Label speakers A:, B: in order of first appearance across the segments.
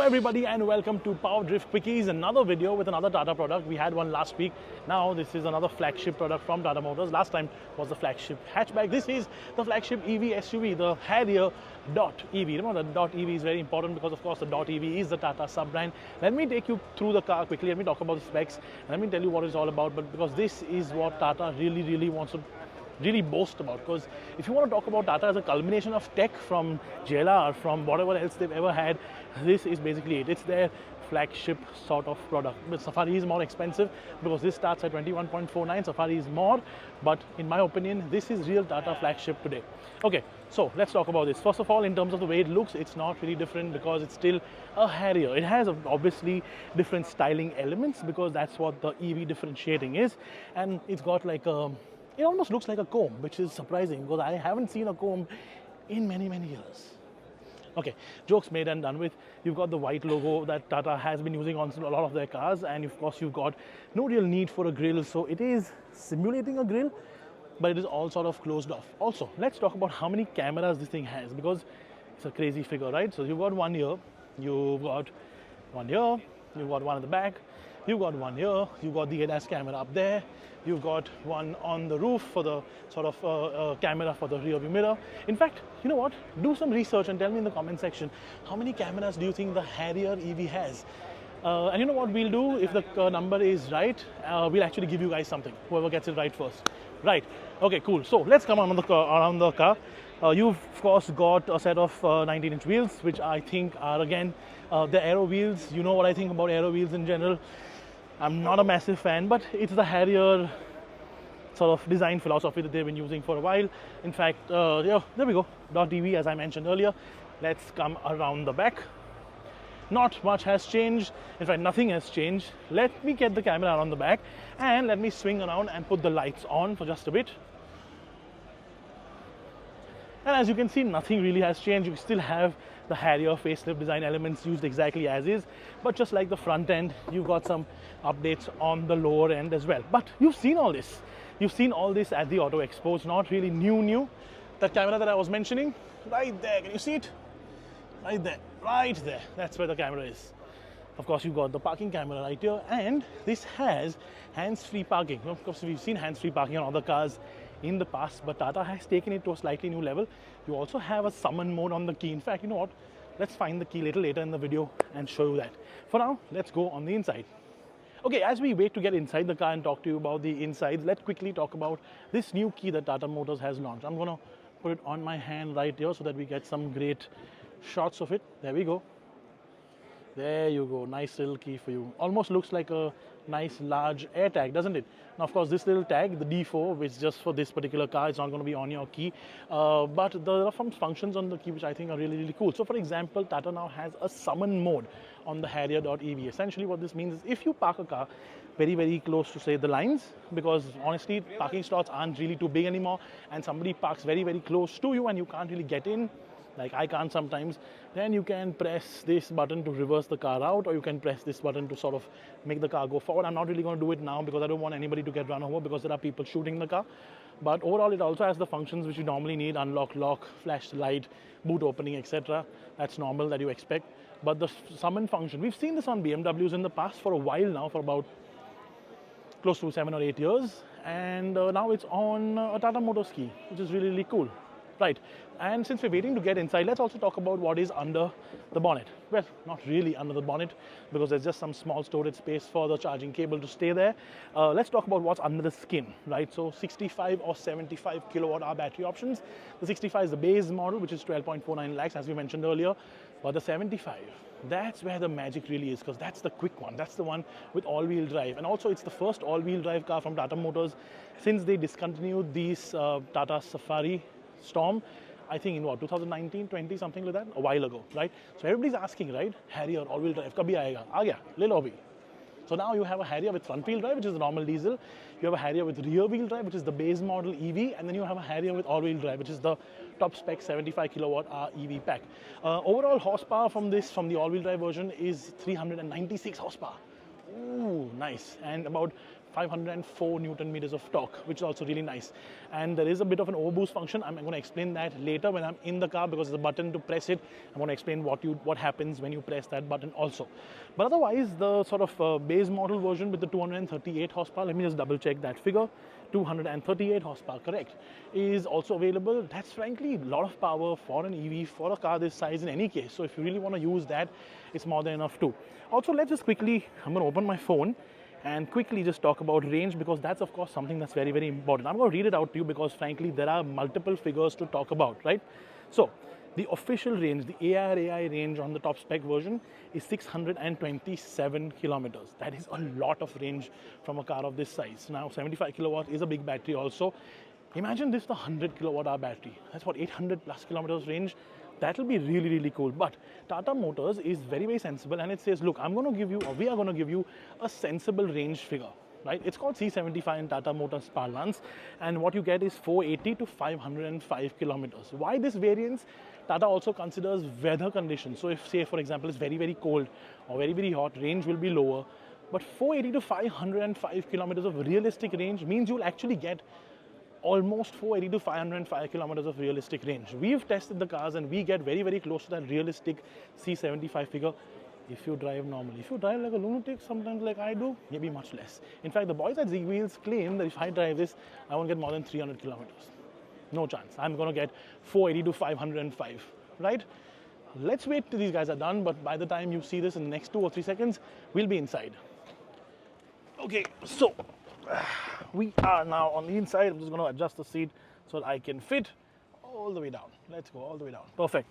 A: Hello everybody and welcome to PowerDrift QuickEase, another video with another Tata product. We had one last week. Now this is another flagship product from Tata Motors. Last time was the flagship hatchback. This is the flagship EV SUV, the Harrier .EV. Remember the .EV is very important because of course the .EV is the Tata sub-brand. Let me take you through the car quickly. Let me talk about the specs and let me tell you what it's all about. But because this is what Tata really wants to boast about, because if you want to talk about Tata as a culmination of tech from JLR, from whatever else they've ever had, this is basically it. It's their flagship sort of product. But Safari is more expensive because this starts at 21.49. Safari is more, but in my opinion, this is real Tata flagship today. Okay, so let's talk about this. First of all, in terms of the way it looks, it's not really different because it's still a Harrier. It has obviously different styling elements because that's what the EV differentiating is, and it's got like a, it almost looks like a comb, which is surprising because I haven't seen a comb in many years. Okay, jokes made and done with. You've got the white logo that Tata has been using on a lot of their cars, and of course you've got no real need for a grille, so it is simulating a grille, but it is all sort of closed off. Also, let's talk about how many cameras this thing has, because it's a crazy figure, right? So you've got one here, you've got one here, you've got one at the back, you've got one here, you've got the ADAS camera up there, you've got one on the roof for the sort of camera for the rear view mirror. In fact, you know what? Do some research and tell me in the comment section, how many cameras do you think the Harrier EV has? And you know what we'll do? If the number is right, we'll actually give you guys something, whoever gets it right first. Right, okay, cool. So let's come on around the car. You've of course got a set of 19-inch wheels, which I think are again the aero wheels. You know what I think about aero wheels in general. I'm not a massive fan, but it's the Harrier sort of design philosophy that they've been using for a while. In fact, yeah, there we go, .EV as I mentioned earlier. Let's come around the back. Not much has changed. In fact, nothing has changed. Let me get the camera on the back and let me swing around and put the lights on for just a bit. And as you can see, nothing really has changed. You still have the Harrier facelift design elements used exactly as is, but just like the front end, you've got some updates on the lower end as well. But you've seen all this. You've seen all this at the Auto Expo. It's not really new. That camera that I was mentioning, right there, can you see it? Right there. That's where the camera is. Of course, you've got the parking camera right here, and this has hands-free parking. Of course, we've seen hands-free parking on other cars in the past, but Tata has taken it to a slightly new level. You also have a summon mode on the key. In fact, you know what? Let's find the key later in the video and show you that. For now, let's go on the inside. Okay, as we wait to get inside the car and talk to you about the insides, let's quickly talk about this new key that Tata Motors has launched. I'm gonna put it on my hand right here so that we get some great shots of it. There we go. There you go, nice little key for you. Almost looks like a nice large air tag, doesn't it? Now of course this little tag, the D4, which is just for this particular car, it's not going to be on your key, but there are some functions on the key which I think are really cool. So for example, Tata now has a summon mode on the Harrier EV. Essentially what this means is if you park a car very close to say the lines, because honestly parking slots aren't really too big anymore, and somebody parks very close to you and you can't really get in, like I can't sometimes, then you can press this button to reverse the car out, or you can press this button to sort of make the car go forward. I'm not really going to do it now because I don't want anybody to get run over because there are people shooting the car. But overall, it also has the functions which you normally need: unlock, lock, flash light, boot opening, etc. That's normal that you expect. But the summon function, we've seen this on BMWs in the past for a while now, for about close to 7 or 8 years. And now it's on a Tata Motors key, which is really cool. Right, and since we're waiting to get inside, let's also talk about what is under the bonnet. Well, not really under the bonnet because there's just some small storage space for the charging cable to stay there. Let's talk about what's under the skin, right? So 65 or 75 kilowatt hour battery options. The 65 is the base model, which is 12.49 lakhs, as we mentioned earlier. But the 75, that's where the magic really is, because that's the quick one. That's the one with all-wheel drive. And also it's the first all-wheel drive car from Tata Motors since they discontinued these Tata Safari Storm, I think in what, 2019, 20, something like that, a while ago, right? So everybody's asking, right, Harrier all-wheel drive, kabhi aayega? Aa gaya, le lo abhi. So now you have a Harrier with front-wheel drive, which is the normal diesel. You have a Harrier with rear-wheel drive, which is the base model EV, and then you have a Harrier with all-wheel drive, which is the top spec 75 kilowatt hour EV pack. Overall horsepower from the all-wheel drive version is 396 horsepower. Ooh, nice. And about 504 Newton meters of torque, which is also really nice. And there is a bit of an overboost function. I'm going to explain that later when I'm in the car, because there's a button to press it. I'm going to explain what happens when you press that button also. But otherwise, the sort of base model version with the 238 horsepower, let me just double check that figure. 238 horsepower, correct, is also available. That's frankly a lot of power for an EV, for a car this size in any case. So if you really want to use that, it's more than enough too. Also, let's just quickly, I'm going to open my phone and quickly just talk about range, because that's of course something that's very, very important. I'm going to read it out to you because frankly there are multiple figures to talk about, right? So the official range, the ARAI range on the top spec version is 627 kilometers. That is a lot of range from a car of this size. Now 75 kilowatt is a big battery also. Imagine this, the 100 kilowatt hour battery. That's what, 800 plus kilometers range. That will be really, really cool. But Tata Motors is very, very sensible, and it says, look, I'm going to give you, or we are going to give you a sensible range figure. Right? It's called C75 in Tata Motors parlance, and what you get is 480 to 505 kilometers. Why this variance? Tata also considers weather conditions. So if, say, for example, it's very, very cold or very, very hot, range will be lower. But 480 to 505 kilometers of realistic range means you'll actually get almost 480 to 505 kilometers of realistic range. We've tested the cars and we get very, very close to that realistic C75 figure. If you drive normally. If you drive like a lunatic, sometimes like I do, maybe much less. In fact, the boys at Z-Wheels claim that if I drive this, I won't get more than 300 kilometers. No chance. I'm going to get 480 to 505, right? Let's wait till these guys are done, but by the time you see this in the next 2 or 3 seconds, we'll be inside. Okay, so we are now on the inside. I'm just going to adjust the seat so that I can fit all the way down. Let's go all the way down. Perfect.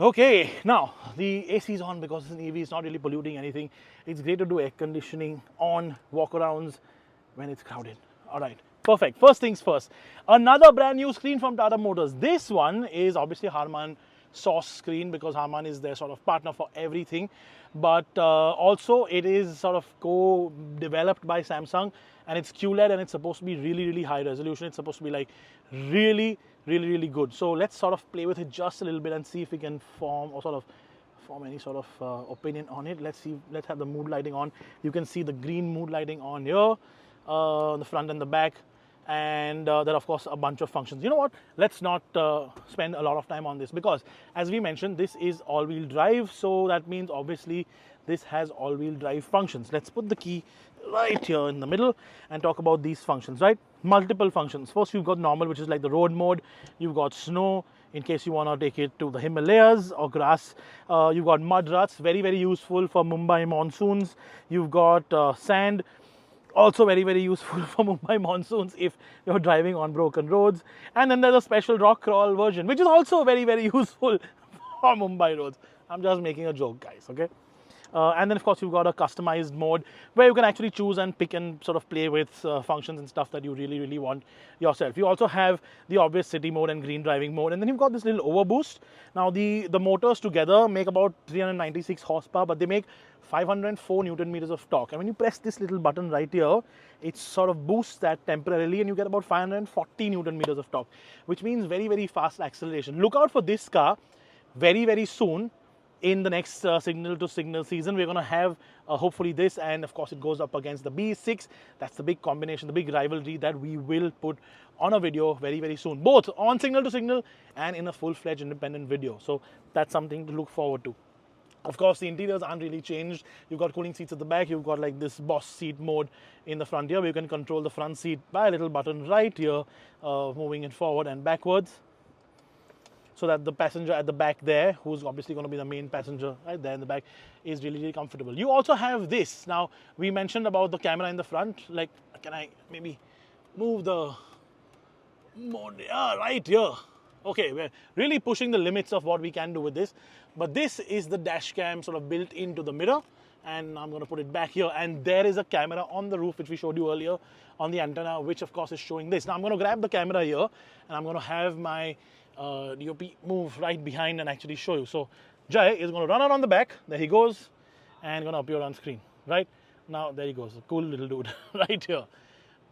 A: Okay, now the AC is on because it's an EV, it's not really polluting anything. It's great to do air conditioning on walkarounds when it's crowded. All right, perfect. First things first, another brand new screen from Tata Motors. This one is obviously Harman source screen because Harman is their sort of partner for everything. But also it is sort of co-developed by Samsung, and it's QLED, and it's supposed to be really, really high resolution. It's supposed to be like really, really good. So let's sort of play with it just a little bit and see if we can form any sort of opinion on it. Let's see. Let's have the mood lighting on. You can see the green mood lighting on here, the front and the back, and there are of course a bunch of functions. You know what? Let's not spend a lot of time on this because, as we mentioned, this is all-wheel drive. So that means obviously this has all-wheel drive functions. Let's put the key right here in the middle and talk about these functions, right? Multiple functions. First, you've got normal, which is like the road mode. You've got snow, in case you want to take it to the Himalayas, or grass. You've got mud ruts, very, very useful for Mumbai monsoons. You've got sand, also very, very useful for Mumbai monsoons if you're driving on broken roads. And then there's a special rock crawl version, which is also very, very useful for Mumbai roads. I'm just making a joke, guys, okay? And then of course you've got a customized mode where you can actually choose and pick and sort of play with functions and stuff that you really, really want yourself. You also have the obvious city mode and green driving mode, and then you've got this little overboost. Now the motors together make about 396 horsepower, but they make 504 Newton meters of torque. And when you press this little button right here, it sort of boosts that temporarily, and you get about 540 Newton meters of torque, which means very, very fast acceleration. Look out for this car very, very soon. In the next signal to signal season, we're going to have hopefully this, and of course it goes up against the B6. That's the big combination, the big rivalry that we will put on a video very, very soon, both on signal to signal and in a full-fledged independent video. So that's something to look forward to. Of course, the interiors aren't really changed. You've got cooling seats at the back. You've got like this boss seat mode in the front here, where you can control the front seat by a little button right here, moving it forward and backwards, so that the passenger at the back there, who's obviously going to be the main passenger right there in the back, is really, really comfortable. You also have this. Now, we mentioned about the camera in the front. Like, can I maybe move the mode? Yeah, right here. Okay, we're really pushing the limits of what we can do with this. But this is the dash cam sort of built into the mirror. And I'm going to put it back here. And there is a camera on the roof, which we showed you earlier on the antenna, which of course is showing this. Now, I'm going to grab the camera here, and I'm going to have my DOP move right behind and actually show you. So Jai is going to run out on the back. There he goes, and going to appear on screen. Right now, there he goes, a cool little dude right here.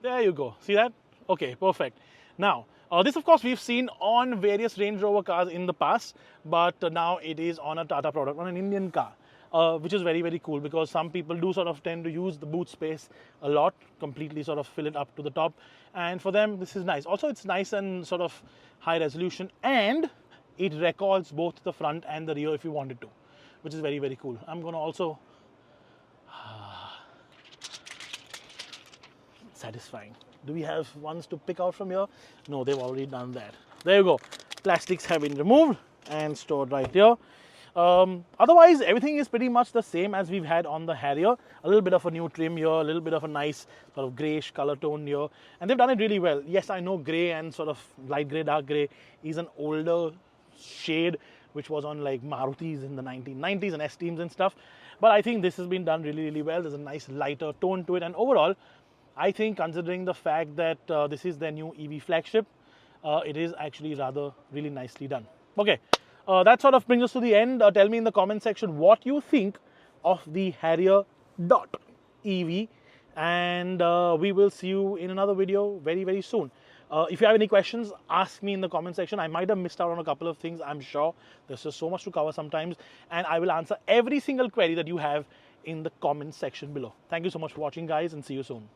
A: There you go. See that? Okay, perfect. Now, this of course we've seen on various Range Rover cars in the past, but now it is on a Tata product, on an Indian car. which is very, very cool, because some people do sort of tend to use the boot space a lot, completely sort of fill it up to the top, and for them this is nice. Also, it's nice and sort of high resolution, and it records both the front and the rear if you wanted to, which is very, very cool. I'm going to also satisfying. Do we have ones to pick out from here? No, they've already done that. There you go. Plastics have been removed and stored right here. Otherwise, everything is pretty much the same as we've had on the Harrier. A little bit of a new trim here, a little bit of a nice sort of greyish color tone here, and they've done it really well. Yes, I know grey and sort of light grey, dark grey is an older shade which was on like Marutis in the 1990s and S-Teams and stuff, but I think this has been done really, really well. There's a nice lighter tone to it, and overall I think, considering the fact that this is their new EV flagship, it is actually rather really nicely done. Okay, that sort of brings us to the end. Tell me in the comment section what you think of the Harrier EV, and we will see you in another video very, very soon. If you have any questions, ask me in the comment section. I might have missed out on a couple of things, I'm sure. There's just so much to cover sometimes, and I will answer every single query that you have in the comment section below. Thank you so much for watching, guys, and see you soon.